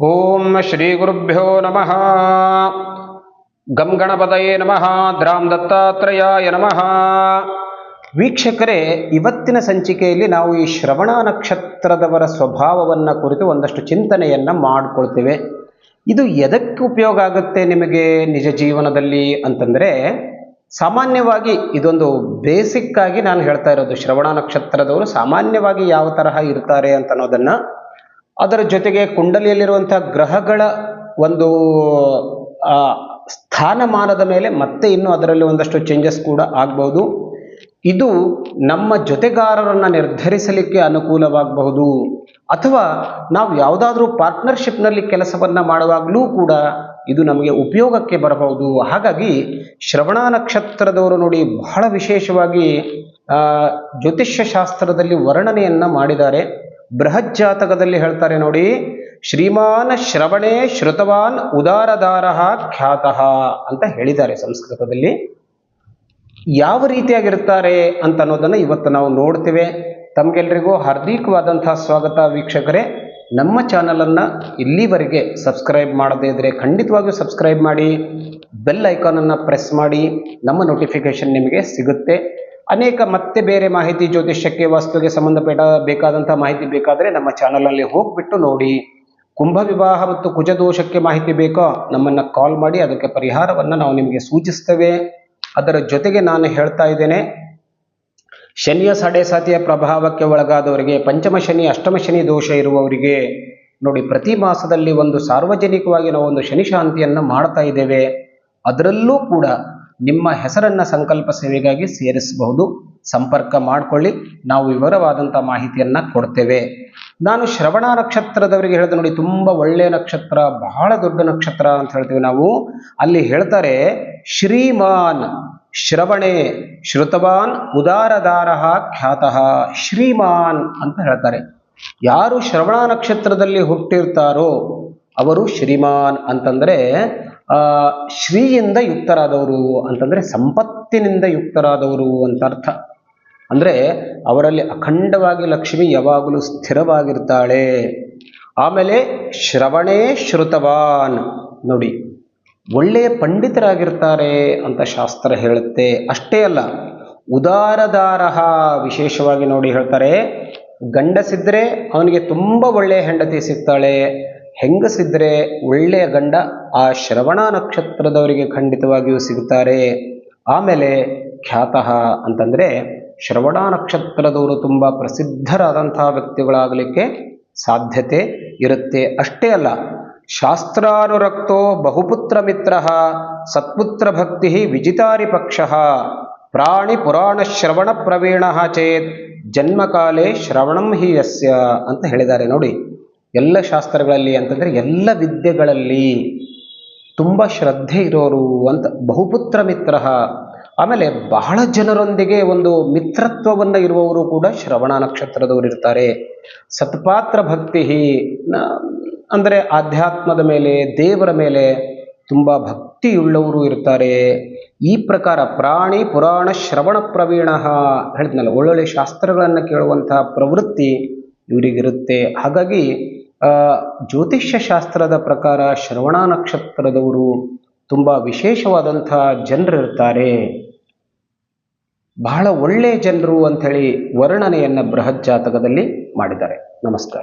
ಓಂ ಶ್ರೀ ಗುರುಭ್ಯೋ ನಮಃ. ಗಂ ಗಣಪತಯೇ ನಮಃ. ದ್ರಾಂ ದತ್ತಾತ್ರೇಯಾಯ ನಮಃ. ವೀಕ್ಷಕರೇ, ಇವತ್ತಿನ ಸಂಚಿಕೆಯಲ್ಲಿ ನಾವು ಈ ಶ್ರವಣ ನಕ್ಷತ್ರದವರ ಸ್ವಭಾವವನ್ನು ಕುರಿತು ಒಂದಷ್ಟು ಚಿಂತನೆಯನ್ನು ಮಾಡಿಕೊಳ್ತೇವೆ. ಇದು ಎದಕ್ಕೆ ಉಪಯೋಗ ಆಗುತ್ತೆ ನಿಮಗೆ ನಿಜ ಜೀವನದಲ್ಲಿ ಅಂತಂದರೆ, ಸಾಮಾನ್ಯವಾಗಿ ಇದೊಂದು ಬೇಸಿಕ್ ಆಗಿ ನಾನು ಹೇಳ್ತಾ ಇರೋದು. ಶ್ರವಣ ನಕ್ಷತ್ರದವರು ಸಾಮಾನ್ಯವಾಗಿ ಯಾವ ತರಹ ಇರ್ತಾರೆ ಅಂತ ಅನ್ನೋದನ್ನು, ಅದರ ಜೊತೆಗೆ ಕುಂಡಲಿಯಲ್ಲಿರುವಂಥ ಗ್ರಹಗಳ ಒಂದು ಸ್ಥಾನಮಾನದ ಮೇಲೆ ಮತ್ತೆ ಇನ್ನೂ ಅದರಲ್ಲಿ ಒಂದಷ್ಟು ಚೇಂಜಸ್ ಕೂಡ ಆಗ್ಬೋದು. ಇದು ನಮ್ಮ ಜೊತೆಗಾರರನ್ನು ನಿರ್ಧರಿಸಲಿಕ್ಕೆ ಅನುಕೂಲವಾಗಬಹುದು, ಅಥವಾ ನಾವು ಯಾವುದಾದ್ರೂ ಪಾರ್ಟ್ನರ್ಶಿಪ್ನಲ್ಲಿ ಕೆಲಸವನ್ನು ಮಾಡುವಾಗಲೂ ಕೂಡ ಇದು ನಮಗೆ ಉಪಯೋಗಕ್ಕೆ ಬರಬಹುದು. ಹಾಗಾಗಿ ಶ್ರವಣ ನಕ್ಷತ್ರದವರು ನೋಡಿ ಬಹಳ ವಿಶೇಷವಾಗಿ ಜ್ಯೋತಿಷ್ಯ ಶಾಸ್ತ್ರದಲ್ಲಿ ವರ್ಣನೆಯನ್ನು ಮಾಡಿದ್ದಾರೆ. ಬೃಹಜ್ಜಾತಕದಲ್ಲಿ ಹೇಳ್ತಾರೆ ನೋಡಿ, ಶ್ರೀಮಾನ್ ಶ್ರವಣೇ ಶ್ರುತವಾನ್ ಉದಾರದಾರಃ ಖ್ಯಾತಃ ಅಂತ ಹೇಳಿದ್ದಾರೆ ಸಂಸ್ಕೃತದಲ್ಲಿ. ಯಾವ ರೀತಿಯಾಗಿರ್ತಾರೆ ಅಂತ ಅನ್ನೋದನ್ನು ಇವತ್ತು ನಾವು ನೋಡ್ತೇವೆ. ತಮಗೆಲ್ಲರಿಗೂ ಹಾರ್ದಿಕವಾದಂತಹ ಸ್ವಾಗತ ವೀಕ್ಷಕರೇ. ನಮ್ಮ ಚಾನಲನ್ನು ಇಲ್ಲಿವರೆಗೆ ಸಬ್ಸ್ಕ್ರೈಬ್ ಮಾಡದೇ ಇದ್ದರೆ ಖಂಡಿತವಾಗಿಯೂ ಸಬ್ಸ್ಕ್ರೈಬ್ ಮಾಡಿ, ಬೆಲ್ ಐಕಾನನ್ನು ಪ್ರೆಸ್ ಮಾಡಿ, ನಮ್ಮ ನೋಟಿಫಿಕೇಶನ್ ನಿಮಗೆ ಸಿಗುತ್ತೆ. ಅನೇಕ ಮತ್ತೆ ಬೇರೆ ಮಾಹಿತಿ, ಜ್ಯೋತಿಷ್ಯಕ್ಕೆ ವಾಸ್ತುಗೆ ಬೇಕಾದಂಥ ಮಾಹಿತಿ ಬೇಕಾದರೆ ನಮ್ಮ ಚಾನಲಲ್ಲಿ ಹೋಗಿಬಿಟ್ಟು ನೋಡಿ. ಕುಂಭ ವಿವಾಹ ಮತ್ತು ಕುಜದೋಷಕ್ಕೆ ಮಾಹಿತಿ ಬೇಕೋ ನಮ್ಮನ್ನು ಕಾಲ್ ಮಾಡಿ, ಅದಕ್ಕೆ ಪರಿಹಾರವನ್ನು ನಾವು ನಿಮಗೆ ಸೂಚಿಸ್ತೇವೆ. ಅದರ ಜೊತೆಗೆ ನಾನು ಹೇಳ್ತಾ ಇದ್ದೇನೆ, ಶನಿಯ ಸಾಡೆಸಾತಿಯ ಪ್ರಭಾವಕ್ಕೆ ಒಳಗಾದವರಿಗೆ, ಪಂಚಮ ಶನಿ ಅಷ್ಟಮ ಶನಿ ದೋಷ ಇರುವವರಿಗೆ ನೋಡಿ, ಪ್ರತಿ ಮಾಸದಲ್ಲಿ ಒಂದು ಸಾರ್ವಜನಿಕವಾಗಿ ನಾವು ಒಂದು ಶನಿ ಶಾಂತಿಯನ್ನು ಮಾಡ್ತಾ ಇದ್ದೇವೆ. ಅದರಲ್ಲೂ ಕೂಡ ನಿಮ್ಮ ಹೆಸರನ್ನು ಸಂಕಲ್ಪ ಸೇವೆಗಾಗಿ ಸೇರಿಸಬಹುದು. ಸಂಪರ್ಕ ಮಾಡಿಕೊಳ್ಳಿ, ನಾವು ವಿವರವಾದಂಥ ಮಾಹಿತಿಯನ್ನು ಕೊಡ್ತೇವೆ. ನಾನು ಶ್ರವಣ ನಕ್ಷತ್ರದವರಿಗೆ ಹೇಳಿದೆ ನೋಡಿ, ತುಂಬ ಒಳ್ಳೆಯ ನಕ್ಷತ್ರ, ಬಹಳ ದೊಡ್ಡ ನಕ್ಷತ್ರ ಅಂತ ಹೇಳ್ತೀವಿ ನಾವು. ಅಲ್ಲಿ ಹೇಳ್ತಾರೆ, ಶ್ರೀಮಾನ್ ಶ್ರವಣೇ ಶ್ರುತವಾನ್ ಉದಾರದಾರಃ ಖ್ಯಾತಃ. ಶ್ರೀಮಾನ್ ಅಂತ ಹೇಳ್ತಾರೆ. ಯಾರು ಶ್ರವಣ ನಕ್ಷತ್ರದಲ್ಲಿ ಹುಟ್ಟಿರ್ತಾರೋ ಅವರು ಶ್ರೀಮಾನ್ ಅಂತಂದರೆ ಶ್ರೀಯಿಂದ ಯುಕ್ತರಾದವರು ಅಂತಂದರೆ ಸಂಪತ್ತಿನಿಂದ ಯುಕ್ತರಾದವರು ಅಂತ ಅರ್ಥ. ಅಂದರೆ ಅವರಲ್ಲಿ ಅಖಂಡವಾಗಿ ಲಕ್ಷ್ಮಿ ಯಾವಾಗಲೂ ಸ್ಥಿರವಾಗಿರ್ತಾಳೆ. ಆಮೇಲೆ ಶ್ರವಣೇ ಶ್ರುತವಾನ್ ನೋಡಿ, ಒಳ್ಳೆಯ ಪಂಡಿತರಾಗಿರ್ತಾರೆ ಅಂತ ಶಾಸ್ತ್ರ ಹೇಳುತ್ತೆ. ಅಷ್ಟೇ ಅಲ್ಲ, ಉದಾರದಾರಃ ವಿಶೇಷವಾಗಿ ನೋಡಿ ಹೇಳ್ತಾರೆ, ಗಂಡಸಿದ್ರೆ ಅವನಿಗೆ ತುಂಬ ಒಳ್ಳೆಯ ಹೆಂಡತಿ ಸಿಗ್ತಾಳೆ, ಹೆಂಗಸಿದ್ರೆ ಒಳ್ಳೆಯ ಗಂಡ ಆ ಶ್ರವಣ ನಕ್ಷತ್ರದವರಿಗೆ ಖಂಡಿತವಾಗಿಯೂ ಸಿಗ್ತಾರೆ. ಆಮೇಲೆ ಖ್ಯಾತಃ ಅಂತಂದರೆ ಶ್ರವಣ ನಕ್ಷತ್ರದವರು ತುಂಬ ಪ್ರಸಿದ್ಧರಾದಂತಹ ವ್ಯಕ್ತಿಗಳಾಗಲಿಕ್ಕೆ ಸಾಧ್ಯತೆ ಇರುತ್ತೆ. ಅಷ್ಟೇ ಅಲ್ಲ, ಶಾಸ್ತ್ರಾನುರಕ್ತೋ ಬಹುಪುತ್ರ ಮಿತ್ರ ಸತ್ಪುತ್ರ ಭಕ್ತಿ ವಿಜಿತಾರಿ ಪಕ್ಷ ಪ್ರಾಣಿ ಪುರಾಣ ಶ್ರವಣ ಪ್ರವೀಣ ಚೇತ್ ಜನ್ಮಕಾಲೇ ಶ್ರವಣಂ ಹಿ ಯಸ್ಯ ಅಂತ ಹೇಳಿದ್ದಾರೆ ನೋಡಿ. ಎಲ್ಲ ಶಾಸ್ತ್ರಗಳಲ್ಲಿ ಅಂತಂದರೆ ಎಲ್ಲ ವಿದ್ಯೆಗಳಲ್ಲಿ ತುಂಬ ಶ್ರದ್ಧೆ ಇರೋರು ಅಂತ. ಬಹುಪುತ್ರ ಮಿತ್ರ, ಆಮೇಲೆ ಬಹಳ ಜನರೊಂದಿಗೆ ಒಂದು ಮಿತ್ರತ್ವವನ್ನು ಇರುವವರು ಕೂಡ ಶ್ರವಣ ನಕ್ಷತ್ರದವರು ಇರ್ತಾರೆ. ಸತ್ಪಾತ್ರ ಭಕ್ತಿ ಅಂದರೆ ಆಧ್ಯಾತ್ಮದ ಮೇಲೆ, ದೇವರ ಮೇಲೆ ತುಂಬ ಭಕ್ತಿಯುಳ್ಳವರು ಇರ್ತಾರೆ. ಈ ಪ್ರಕಾರ ಪ್ರಾಣಿ ಪುರಾಣ ಶ್ರವಣ ಪ್ರವೀಣ ಹೇಳಿದ್ನಲ್ಲ, ಒಳ್ಳೊಳ್ಳೆ ಶಾಸ್ತ್ರಗಳನ್ನು ಕೇಳುವಂತಹ ಪ್ರವೃತ್ತಿ ಇವರಿಗಿರುತ್ತೆ. ಹಾಗಾಗಿ ಜ್ಯೋತಿಷ್ಯ ಶಾಸ್ತ್ರದ ಪ್ರಕಾರ ಶ್ರವಣ ನಕ್ಷತ್ರದವರು ತುಂಬ ವಿಶೇಷವಾದಂಥ ಜನರಿರ್ತಾರೆ, ಬಹಳ ಒಳ್ಳೆಯ ಜನರು ಅಂಥೇಳಿ ವರ್ಣನೆಯನ್ನು ಬೃಹಜ್ಜಾತಕದಲ್ಲಿ ಮಾಡಿದ್ದಾರೆ. ನಮಸ್ಕಾರ.